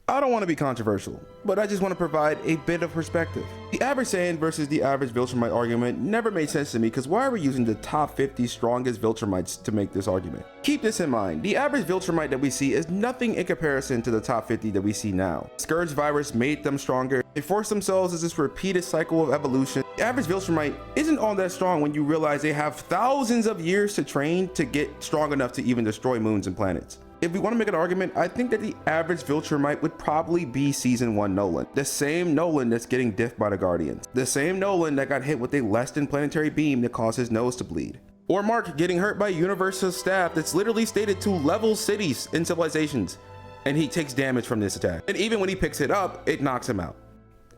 I don't want to be controversial, but I just want to provide a bit of perspective. The average Saiyan versus the average Viltrumite argument never made sense to me because why are we using the top 50 strongest Viltrumites to make this argument? Keep this in mind, the average Viltrumite that we see is nothing in comparison to the top 50 that we see now. Scourge virus made them stronger, they forced themselves as this repeated cycle of evolution. The average Viltrumite isn't all that strong when you realize they have thousands of years to train to get strong enough to even destroy moons and planets. If we want to make an argument, I think that the average Viltrumite would probably be Season 1 Nolan. The same Nolan that's getting diffed by the Guardians. The same Nolan that got hit with a less than planetary beam that caused his nose to bleed. Or Mark getting hurt by Universal staff that's literally stated to level cities and civilizations. And he takes damage from this attack. And even when he picks it up, it knocks him out.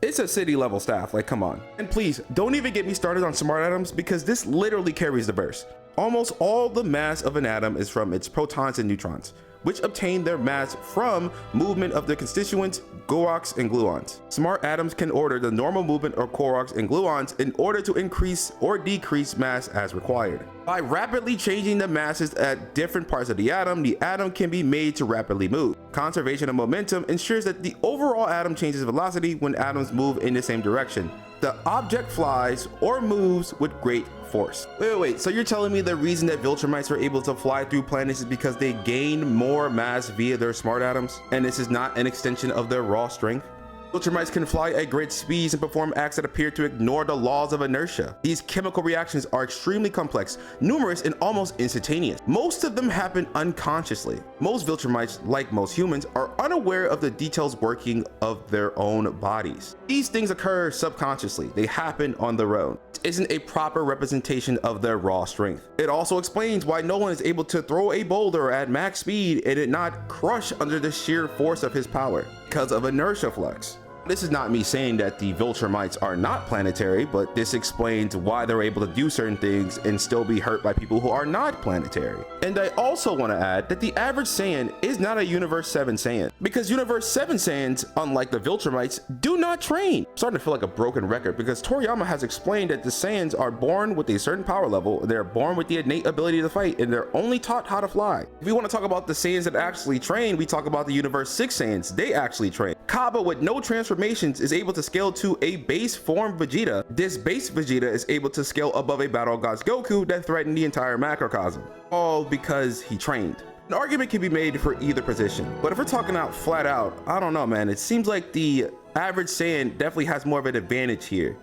It's a city level staff, like come on. And please, don't even get me started on smart atoms because this literally carries the verse. Almost all the mass of an atom is from its protons and neutrons, which obtain their mass from movement of the constituents, quarks and gluons. Smart atoms can order the normal movement of quarks and gluons in order to increase or decrease mass as required. By rapidly changing the masses at different parts of the atom can be made to rapidly move. Conservation of momentum ensures that the overall atom changes velocity when atoms move in the same direction. The object flies or moves with great force. Wait, so you're telling me the reason that Viltrumites are able to fly through planets is because they gain more mass via their smart atoms, and this is not an extension of their raw strength? Viltrumites can fly at great speeds and perform acts that appear to ignore the laws of inertia. These chemical reactions are extremely complex, numerous, and almost instantaneous. Most of them happen unconsciously. Most Viltrumites, like most humans, are unaware of the details working of their own bodies. These things occur subconsciously. They happen on their own. It isn't a proper representation of their raw strength. It also explains why Nolan is able to throw a boulder at max speed and it not crush under the sheer force of his power because of inertia flux. This is not me saying that the Viltrumites are not planetary, but this explains why they're able to do certain things and still be hurt by people who are not planetary. And I also want to add that the average Saiyan is not a Universe 7 Saiyan, because Universe 7 Saiyans, unlike the Viltrumites, do not train. I'm starting to feel like a broken record because Toriyama has explained that the Saiyans are born with a certain power level, they're born with the innate ability to fight, and they're only taught how to fly. If we want to talk about the Saiyans that actually train, we talk about the Universe 6 Saiyans. They actually train. Kaba, with no transformations, is able to scale to a base form Vegeta. This base Vegeta is able to scale above a Battle of Gods Goku that threatened the entire macrocosm, all because he trained. An argument can be made for either position, but if we're talking out flat out, I don't know, man. It seems like the average Saiyan definitely has more of an advantage here.